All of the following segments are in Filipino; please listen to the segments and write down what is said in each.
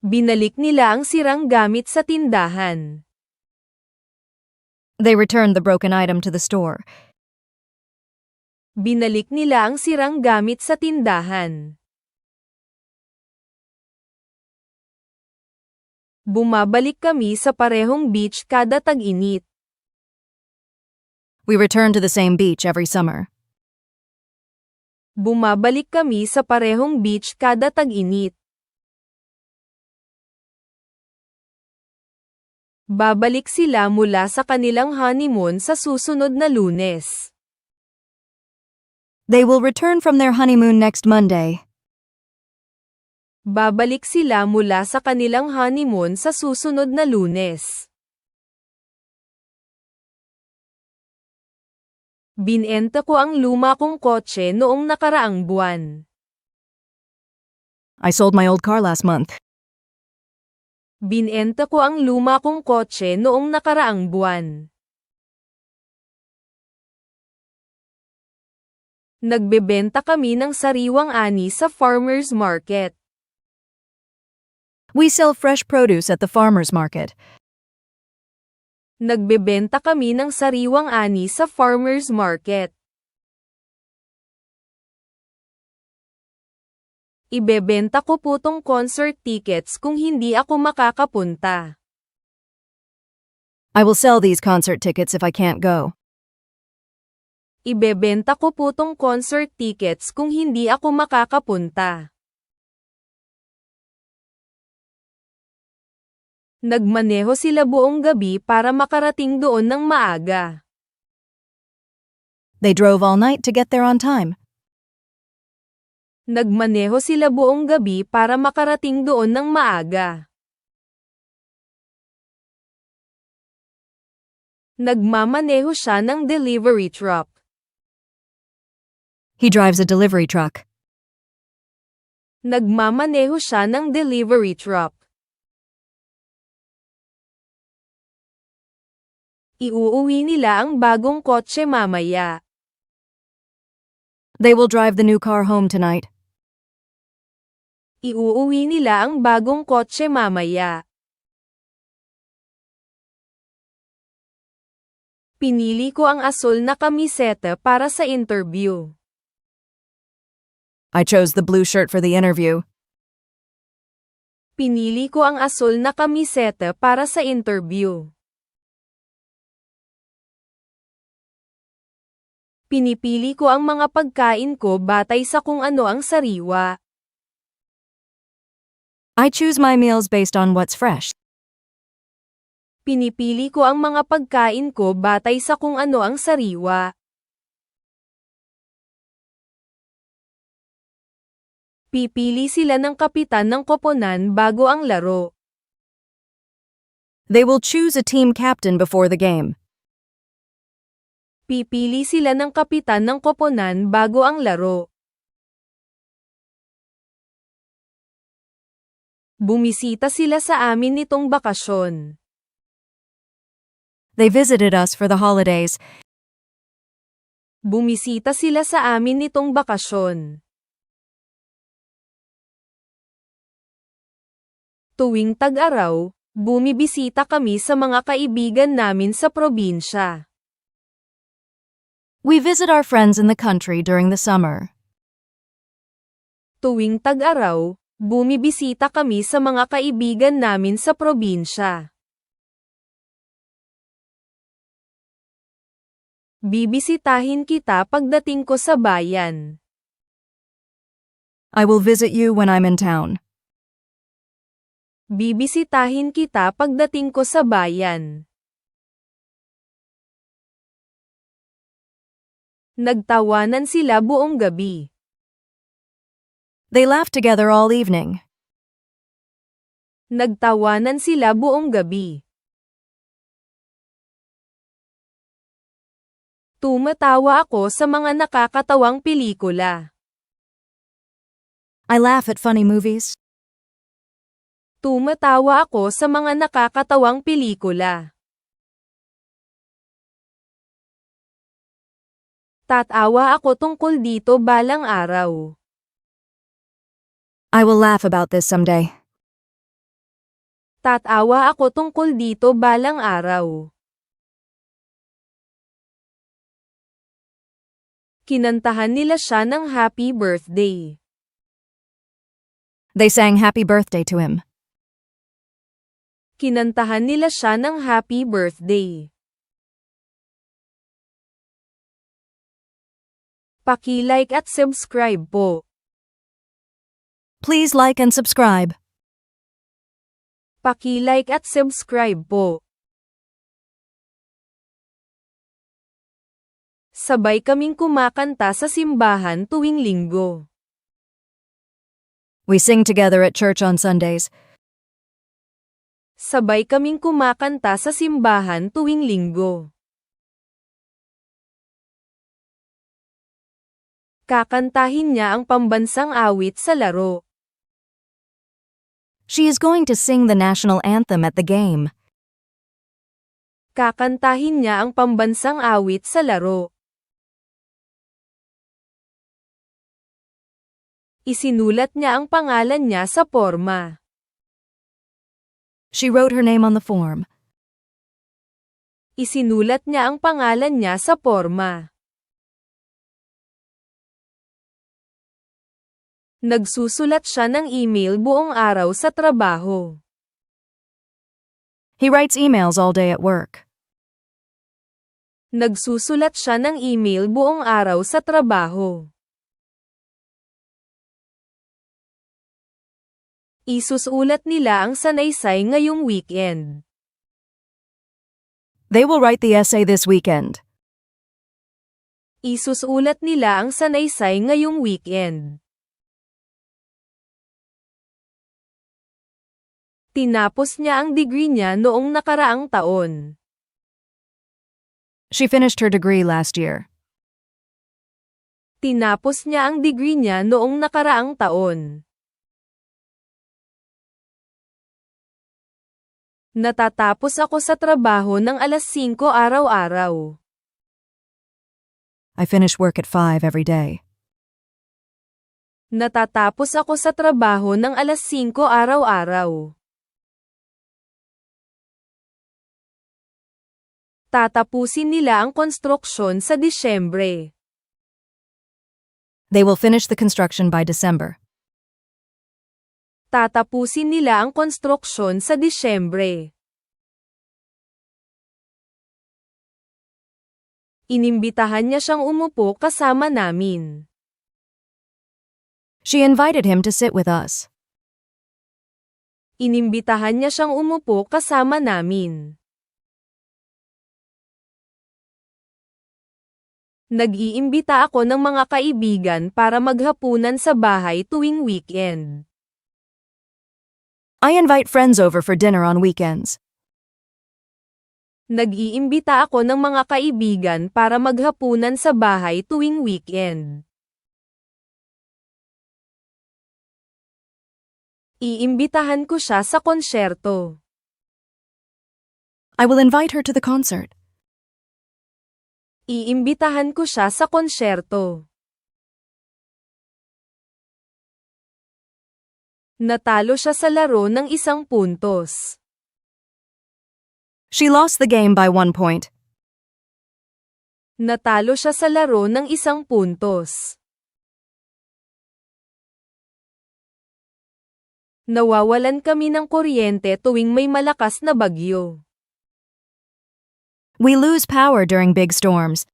Binalik nila ang sirang gamit sa tindahan. They returned the broken item to the store. Binalik nila ang sirang gamit sa tindahan. Bumabalik kami sa parehong beach kada tag-init. We returned to the same beach every summer. Bumabalik kami sa parehong beach kada tag-init. Babalik sila mula sa kanilang honeymoon sa susunod na Lunes. They will return from their honeymoon next Monday. Babalik sila mula sa kanilang honeymoon sa susunod na Lunes. Binenta ko ang luma kong kotse noong nakaraang buwan. I sold my old car last month. Binenta ko ang luma kong kotse noong nakaraang buwan. Nagbebenta kami ng sariwang ani sa farmer's market. We sell fresh produce at the farmer's market. Nagbebenta kami ng sariwang ani sa farmer's market. Ibebenta ko po tong concert tickets kung hindi ako makakapunta. I will sell these concert tickets if I can't go. Ibebenta ko po tong concert tickets kung hindi ako makakapunta. Nagmaneho sila buong gabi para makarating doon ng maaga. They drove all night to get there on time. Nagmaneho sila buong gabi para makarating doon ng maaga. Nagmamaneho siya ng delivery truck. He drives a delivery truck. Nagmamaneho siya ng delivery truck. Iuuwi nila ang bagong kotse mamaya. They will drive the new car home tonight. Iuuwi nila ang bagong kotse mamaya. Pinili ko ang asul na kamiseta para sa interview. I chose the blue shirt for the interview. Pinili ko ang asul na kamiseta para sa interview. Pinipili ko ang mga pagkain ko batay sa kung ano ang sariwa. I choose my meals based on what's fresh. Pinipili ko ang mga pagkain ko batay sa kung ano ang sariwa. Pipili sila ng kapitan ng koponan bago ang laro. They will choose a team captain before the game. Pipili sila ng kapitan ng koponan bago ang laro. Bumisita sila sa amin nitong bakasyon. They visited us for the holidays. Bumisita sila sa amin nitong bakasyon. Tuwing tag-araw, bumibisita kami sa mga kaibigan namin sa probinsya. We visit our friends in the country during the summer. Tuwing tag-araw, bumibisita kami sa mga kaibigan namin sa probinsya. Bibisitahin kita pagdating ko sa bayan. I will visit you when I'm in town. Bibisitahin kita pagdating ko sa bayan. Nagtawanan sila buong gabi. They laughed together all evening. Nagtawanan sila buong gabi. Tumatawa ako sa mga nakakatawang pelikula. I laugh at funny movies. Tumatawa ako sa mga nakakatawang pelikula. Tatawa ako tungkol dito balang araw. I will laugh about this someday. Tatawa ako tungkol dito balang araw. Kinantahan nila siya ng happy birthday. They sang happy birthday to him. Kinantahan nila siya ng happy birthday. Paki-like at subscribe po. Please like and subscribe. Paki-like at subscribe po. Sabay kaming kumakanta sa simbahan tuwing linggo. We sing together at church on Sundays. Sabay kaming kumakanta sa simbahan tuwing linggo. Kakantahin niya ang pambansang awit sa laro. She is going to sing the national anthem at the game. Kakantahin niya ang pambansang awit sa laro. Isinulat niya ang pangalan niya sa porma. She wrote her name on the form. Isinulat niya ang pangalan niya sa porma. Nagsusulat siya ng email buong araw sa trabaho. He writes emails all day at work. Nagsusulat siya ng email buong araw sa trabaho. Isusulat nila ang sanaysay ngayong weekend. They will write the essay this weekend. Isusulat nila ang sanaysay ngayong weekend. Tinapos niya ang degree niya noong nakaraang taon. She finished her degree last year. Tinapos niya ang degree niya noong nakaraang taon. Natatapos ako sa trabaho ng alas 5 araw-araw. I finish work at 5 every day. Natatapos ako sa trabaho ng alas 5 araw-araw. Tatapusin nila ang konstruksyon sa Disyembre. They will finish the construction by December. Tatapusin nila ang konstruksyon sa Disyembre. Inimbitahan niya siyang umupo kasama namin. She invited him to sit with us. Inimbitahan niya siyang umupo kasama namin. Nag-iimbita ako ng mga kaibigan para maghapunan sa bahay tuwing weekend. I invite friends over for dinner on weekends. Nag-iimbita ako ng mga kaibigan para maghapunan sa bahay tuwing weekend. Iimbitahan ko siya sa konsyerto. I will invite her to the concert. Iimbitahan ko siya sa konsyerto. Natalo siya sa laro ng 1 puntos. She lost the game by 1 point. Natalo siya sa laro ng 1 puntos. Nawawalan kami ng kuryente tuwing may malakas na bagyo. We lose power during big storms.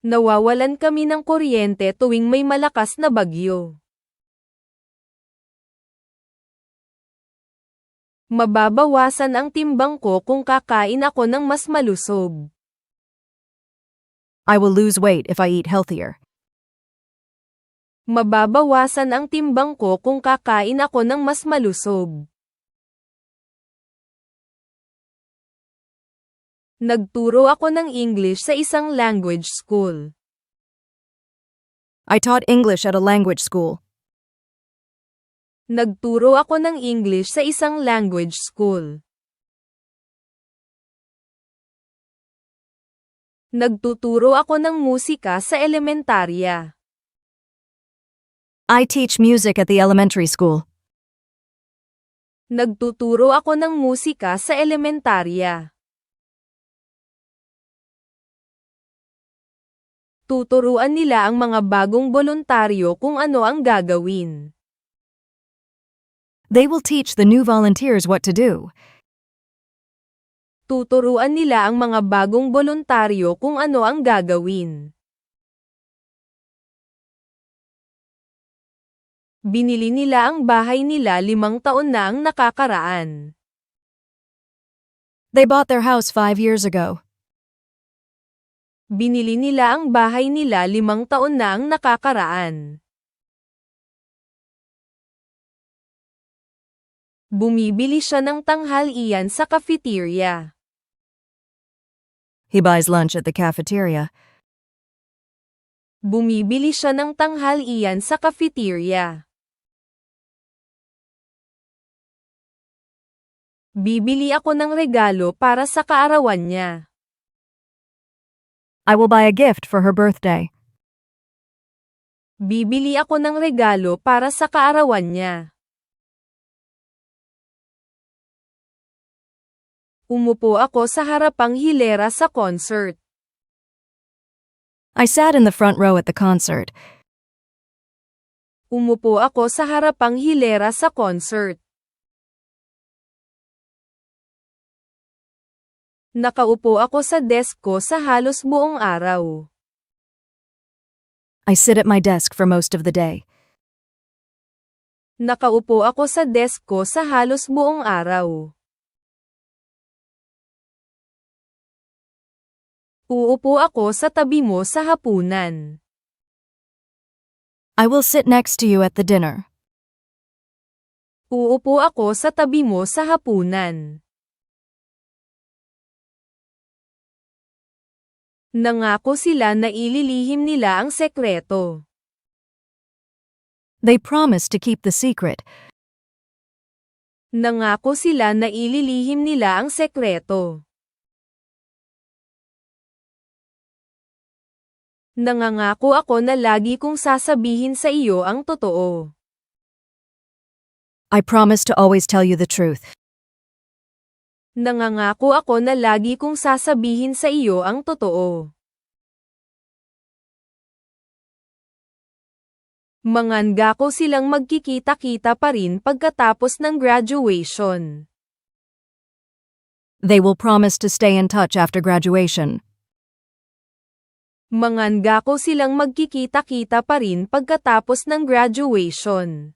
Nawawalan kami ng kuryente tuwing may malakas na bagyo. Mababawasan ang timbang ko kung kakain ako ng mas malusog. I will lose weight if I eat healthier. Mababawasan ang timbang ko kung kakain ako ng mas malusog. Nagturo ako ng English sa isang language school. I taught English at a language school. Nagturo ako ng English sa isang language school. Nagtuturo ako ng musika sa elementarya. I teach music at the elementary school. Nagtuturo ako ng musika sa elementarya. Tuturuan nila ang mga bagong boluntaryo kung ano ang gagawin. They will teach the new volunteers what to do. Tuturuan nila ang mga bagong boluntaryo kung ano ang gagawin. Binili nila ang bahay nila 5 taon na ang nakakaraan. They bought their house 5 years ago. Binili nila ang bahay nila 5 taon na ang nakakaraan. Bumibili siya ng tanghalian sa cafeteria. He buys lunch at the cafeteria. Bumibili siya ng tanghalian sa cafeteria. Bibili ako ng regalo para sa kaarawan niya. I will buy a gift for her birthday. Bibili ako ng regalo para sa kaarawan niya. Umupo ako sa harapang hilera sa concert. I sat in the front row at the concert. Umupo ako sa harapang hilera sa concert. Nakaupo ako sa desk ko sa halos buong araw. I sit at my desk for most of the day. Nakaupo ako sa desk ko sa halos buong araw. Uupo ako sa tabi mo sa hapunan. I will sit next to you at the dinner. Uupo ako sa tabi mo sa hapunan. Nangako sila na ililihim nila ang sekreto. They promised to keep the secret. Nangako sila na ililihim nila ang sekreto. Nangangako ako na lagi kong sasabihin sa iyo ang totoo. I promise to always tell you the truth. Nangangako ako na lagi kong sasabihin sa iyo ang totoo. Mangangako silang magkikita-kita pa rin pagkatapos ng graduation. They will promise to stay in touch after graduation. Mangangako silang magkikita-kita pa rin pagkatapos ng graduation.